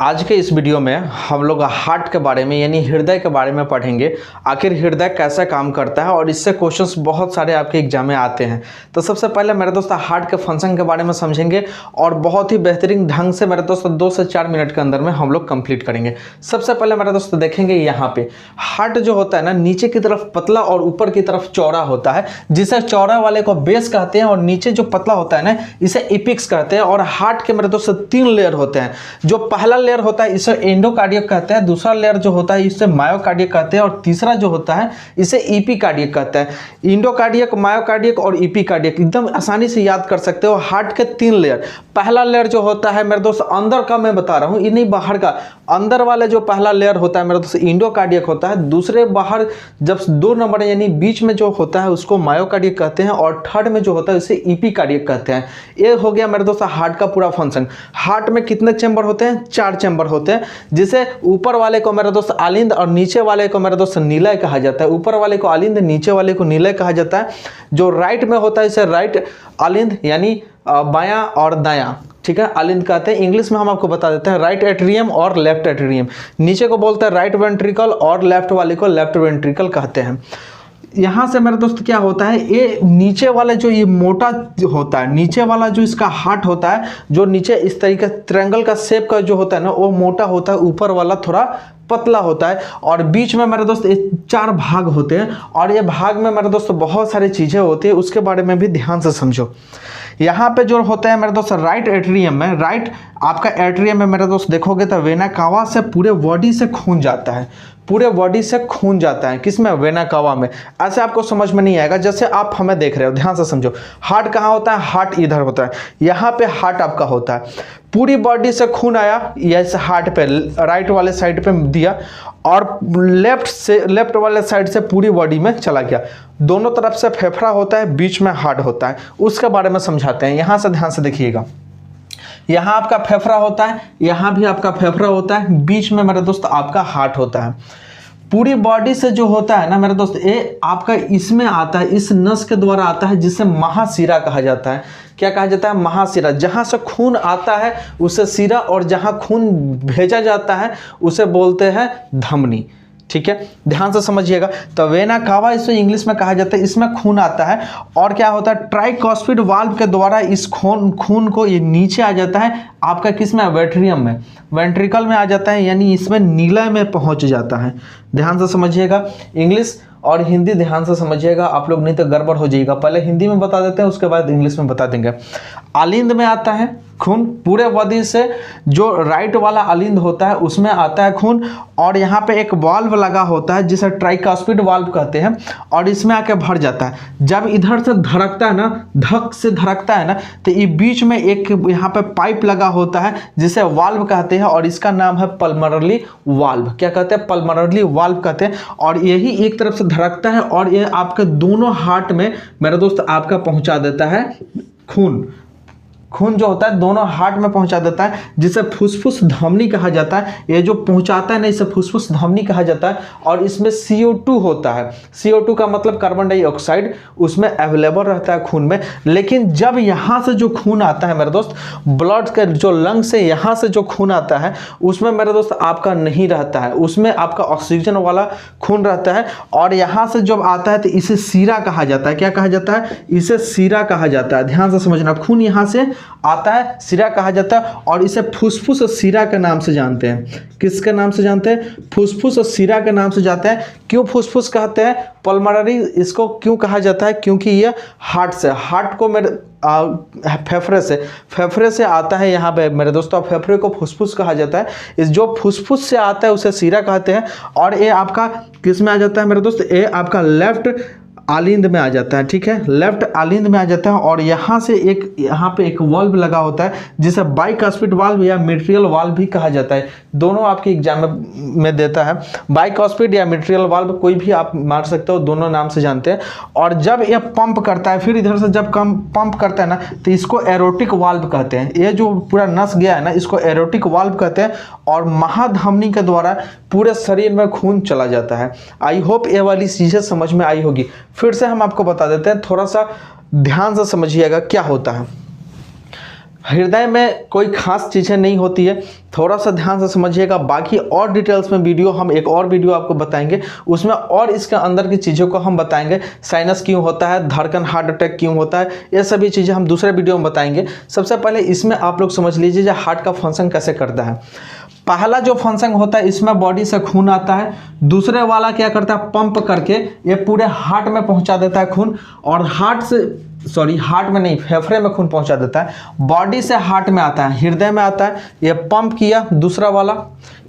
आज के इस वीडियो में हम लोग हार्ट के बारे में यानी हृदय के बारे में पढ़ेंगे। आखिर हृदय कैसे काम करता है और इससे क्वेश्चंस बहुत सारे आपके एग्जाम में आते हैं। तो सबसे पहले मेरे दोस्त हार्ट के फंक्शन के बारे में समझेंगे और बहुत ही बेहतरीन ढंग से मेरे दोस्त 2 से 4 मिनट के अंदर में हम लोग कंप्लीट करेंगे। सबसे पहले मेरे दोस्त देखेंगे यहाँ पे हार्ट जो होता है ना, नीचे की तरफ पतला और ऊपर की तरफ चौड़ा होता है, जिसे चौड़ा वाले को बेस कहते हैं और नीचे जो पतला होता है ना, इसे एपिक्स कहते हैं। और हार्ट के मेरे दोस्त 3 लेयर होते हैं। जो पहला लेयर होता है इसे एंडोकार्डियक कहते हैं, दूसरा लेयर जो होता है इसे मायोकार्डियक कहते हैं और तीसरा जो होता है इसे इपीकार्डियक कहते हैं। इंडोकार्डियक, मायोकार्डियक और इपीकार्डियक एकदम आसानी से याद कर सकते हो। हार्ट के 3 लेयर। पहला लेयर जो होता है मेरे दोस्त अंदर का मैं बता रहा हूं, ये नहीं बाहर का, अंदर वाले जो पहला लेयर होता है मेरे दोस्त इंडोकार्डियक होता है। दूसरे बाहर जब 2 नंबर यानी बीच में जो होता है उसको मायोकार्डियक कहते हैं और थर्ड में जो होता है उसे इपीकार्डियक कहते हैं। ये हो गया मेरे दोस्त हार्ट का पूरा फंक्शन। हार्ट में कितने चैम्बर होते हैं? 4 चैम्बर होते हैं, जिसे ऊपर वाले को मेरे दोस्त आलिंद और नीचे वाले को मेरे दोस्त निलय कहा जाता है। ऊपर वाले को आलिंद, नीचे वाले को निलय कहा जाता है। जो राइट में होता है इसे राइट आलिंद यानी बायां और दायां, ठीक है, आलिंद कहते हैं। इंग्लिश में हम आपको बता देते हैं राइट एट्रियम और लेफ्ट एट्रियम। नीचे को बोलते हैं राइट वेंट्रिकल और लेफ्ट वाले को लेफ्ट वेंट्रिकल कहते हैं। यहाँ से मेरे दोस्त क्या होता है, ये नीचे वाला जो ये मोटा होता है, नीचे वाला जो इसका हार्ट होता है, जो नीचे इस तरीके ट्रायंगल का शेप का जो होता है ना, वो मोटा होता है, ऊपर वाला थोड़ा पतला होता है। और बीच में मेरे दोस्त 4 भाग होते हैं और ये भाग में मेरे दोस्त बहुत सारी चीज़ें होती है, उसके बारे में भी ध्यान से समझो। यहाँ पे जो होता है मेरे दोस्त राइट एट्रियम में, राइट आपका एट्रियम में मेरे दोस्त देखोगे तो वेना कावा से पूरे बॉडी से खून जाता है, पूरे बॉडी से खून जाता है। किसमें? वेना कावा में। ऐसे आपको समझ में नहीं आएगा जैसे आप हमें देख रहे हो, ध्यान से समझो। हार्ट कहाँ होता है? हार्ट इधर होता है, यहाँ पे हार्ट आपका होता है। पूरी बॉडी से खून आया, यह हार्ट पे राइट वाले साइड पे दिया और लेफ्ट वाले साइड से पूरी बॉडी में चला गया। दोनों तरफ से फेफड़ा होता है, बीच में हार्ट होता है। उसके बारे में समझाते हैं। यहाँ से ध्यान से देखिएगा, यहाँ आपका फेफड़ा होता है, यहाँ भी आपका फेफड़ा होता है, बीच में मेरे दोस्त आपका हार्ट होता है। पूरी बॉडी से जो होता है ना मेरे दोस्त, ये आपका इसमें आता है, इस नस के द्वारा आता है, जिसे महाशिरा कहा जाता है। क्या कहा जाता है? महाशिरा। जहाँ से खून आता है उसे शिरा और जहाँ खून भेजा जाता है उसे बोलते हैं धमनी। ठीक है, ध्यान से समझिएगा। तो वेना कावा इसे इंग्लिश में कहा जाता है, इसमें खून आता है और क्या होता है, ट्राइकॉस्पिड वाल्व के द्वारा इस खून को ये नीचे आ जाता है आपका किसमें? वेट्रियम में, वेंट्रिकल में आ जाता है, यानी इसमें नीलय में पहुंच जाता है। ध्यान से समझिएगा। इंग्लिश और हिंदी ध्यान से समझिएगा आप लोग, नहीं तो गड़बड़ हो जाएगा। पहले हिंदी में बता देते हैं, उसके बाद इंग्लिश में बता देंगे। आलिंद में आता है खून, पूरे बॉडी से जो राइट वाला आलिंद होता है उसमें आता है खून और यहाँ पे एक वाल्व लगा होता है जिसे ट्राइकास्पिड वाल्व कहते हैं और इसमें आके भर जाता है। जब इधर से धड़कता है ना, धक से धड़कता है ना, तो ये बीच में एक यहाँ पे पाइप लगा होता है जिसे वाल्व कहते हैं और इसका नाम है पल्मोनरी वाल्व। क्या कहते हैं? पल्मोनरी वाल्व कहते हैं। और यही एक तरफ से धड़कता है और ये आपके दोनों हार्ट में मेरे दोस्त आपका पहुंचा देता है खून। खून जो होता है दोनों हार्ट में पहुंचा देता है, जिसे फुसफुस धमनी कहा जाता है। ये जो पहुंचाता है ना, इसे फुसफुस धमनी कहा जाता है। और इसमें CO2 होता है। CO2 का मतलब कार्बन डाइऑक्साइड, उसमें अवेलेबल रहता है खून में। लेकिन जब यहाँ से जो खून आता है मेरे दोस्त, ब्लड के जो लंग से यहाँ से जो खून आता है उसमें मेरे दोस्त आपका नहीं रहता है, उसमें आपका ऑक्सीजन वाला खून रहता है। और यहाँ से जब आता है तो इसे सीरा कहा जाता है। क्या कहा जाता है? इसे सीरा कहा जाता है। ध्यान से समझना, खून यहाँ से आता है, सिरा कहा जाता है और इसे फुसफुस सिरा के नाम से जानते हैं। किसके नाम से जानते हैं? फुसफुस सिरा के नाम से जानते हैं। क्यों फुसफुस कहते हैं? पल्मोनरी इसको क्यों कहा जाता है? क्योंकि ये हार्ट से, हार्ट को मेरे फेफड़े से आता है यहाँ पे मेरे दोस्तों। फेफड़े को फुसफुस कहा जाता है। इस जो फुसफुस से आता है उसे सिरा कहते हैं। और ये आपका किस में आ जाता है मेरे दोस्त? ये आपका लेफ्ट आलिंद में आ जाता है। ठीक है, लेफ्ट आलिंद में आ जाता है और यहाँ से यहाँ पे एक वाल्व लगा होता है जिसे बाइकास्पिड वाल्व या मिट्रियल वाल्व भी कहा जाता है। दोनों आपके एग्जाम में देता है, बाइकास्पिड या मिट्रियल वाल्व, कोई भी आप मार सकते हो, दोनों नाम से जानते हैं। और जब यह पंप करता है, फिर इधर से जब पंप करता है ना, तो इसको एरोटिक वाल्व कहते हैं। ये जो पूरा नस गया है ना, इसको एरोटिक वाल्व कहते हैं और महाधमनी के द्वारा पूरे शरीर में खून चला जाता है। आई होप ये वाली चीज़ें समझ में आई होगी। फिर से हम आपको बता देते हैं, थोड़ा सा ध्यान से समझिएगा क्या होता है। हृदय में कोई खास चीज़ें नहीं होती है, थोड़ा सा ध्यान से समझिएगा। बाकी और डिटेल्स में वीडियो हम एक और वीडियो आपको बताएंगे, उसमें और इसके अंदर की चीज़ों को हम बताएंगे। साइनस क्यों होता है, धड़कन हार्ट अटैक क्यों होता है, ये सभी चीज़ें हम दूसरे वीडियो में बताएंगे। सबसे पहले इसमें आप लोग समझ लीजिए जो हार्ट का फंक्शन कैसे करता है। पहला जो फंक्शन होता है इसमें बॉडी से खून आता है, दूसरे वाला क्या करता है, पंप करके ये पूरे हार्ट में पहुंचा देता है खून, और हार्ट में नहीं, फेफड़े में खून पहुंचा देता है। बॉडी से हार्ट में आता है, हृदय में आता है, ये पंप किया, दूसरा वाला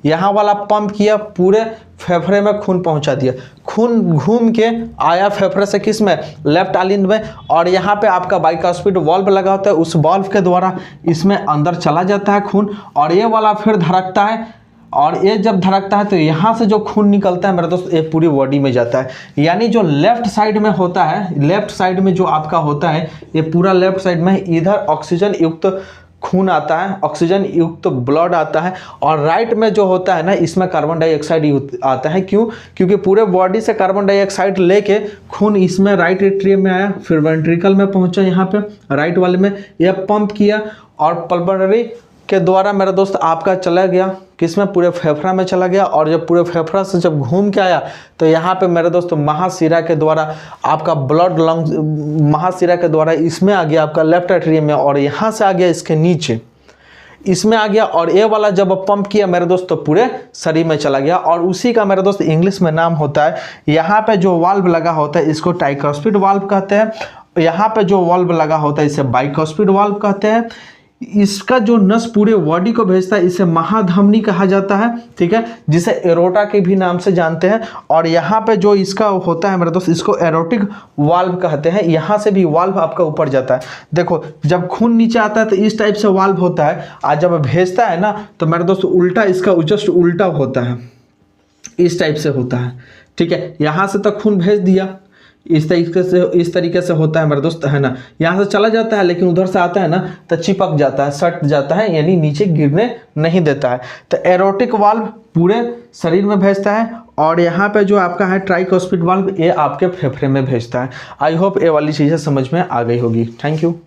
यहाँ वाला पंप किया, पूरे फेफड़े में खून पहुंचा दिया। खून घूम के आया फेफड़े से किस में, लेफ्ट आलिंद में, और यहाँ पे आपका बाइकास्पिड वाल्व लगा होता है, उस वाल्व के द्वारा इसमें अंदर चला जाता है खून, और ये वाला फिर धड़कता है, और ये जब धड़कता है तो यहाँ से जो खून निकलता है मेरे दोस्त ये पूरी बॉडी में जाता है। यानी जो लेफ्ट साइड में होता है, लेफ्ट साइड में जो आपका होता है ये पूरा लेफ्ट साइड में, इधर ऑक्सीजन युक्त खून आता है, ऑक्सीजन युक्त ब्लड आता है, और राइट में जो होता है ना इसमें कार्बन डाइऑक्साइड आता है। क्यों? क्योंकि पूरे बॉडी से कार्बन डाइऑक्साइड लेके खून इसमें राइट एट्रियम में आया, फिर वेंट्रिकल में पहुंचा, यहाँ पे राइट वाले में यह पंप किया, और पल्मोनरी के द्वारा मेरा दोस्त आपका चला गया किसमें, पूरे फेफड़ा में चला गया, और जब पूरे फेफड़ा से जब घूम के आया तो यहाँ पे मेरे दोस्त महाशिरा के द्वारा आपका ब्लड लंग्स, महाशिरा के द्वारा इसमें आ गया आपका लेफ्ट एट्रियम में, और यहाँ से आ गया इसके नीचे, इसमें आ गया, और ये वाला जब पंप किया मेरे दोस्त तो पूरे शरीर में चला गया। और उसी का मेरे दोस्त इंग्लिश में नाम होता है, यहाँ पे जो वाल्व लगा होता है इसको ट्राइकस्पिड वाल्व कहते हैं, यहाँ पे जो वाल्व लगा होता है इसे बाइकस्पिड वाल्व कहते हैं। इसका जो नस पूरे बॉडी को भेजता है इसे महाधमनी कहा जाता है, ठीक है, जिसे एरोटा के भी नाम से जानते हैं। और यहाँ पे जो इसका होता है मेरे दोस्त इसको एरोटिक वाल्व कहते हैं, यहाँ से भी वाल्व आपका ऊपर जाता है। देखो जब खून नीचे आता है तो इस टाइप से वाल्व होता है, और जब भेजता है ना तो मेरे दोस्त उल्टा, इसका जस्ट उल्टा होता है, इस टाइप से होता है, ठीक है। यहाँ से तो खून भेज दिया, इस तरीके से होता है मेरे दोस्त, है ना, यहाँ से चला जाता है, लेकिन उधर से आता है ना तो चिपक जाता है, सट जाता है, यानी नीचे गिरने नहीं देता है। तो एरोटिक वाल्व पूरे शरीर में भेजता है, और यहाँ पे जो आपका है ट्राइकस्पिड वाल्व ये आपके फेफड़े में भेजता है। आई होप ये वाली चीज़ें समझ में आ गई होगी। Thank you.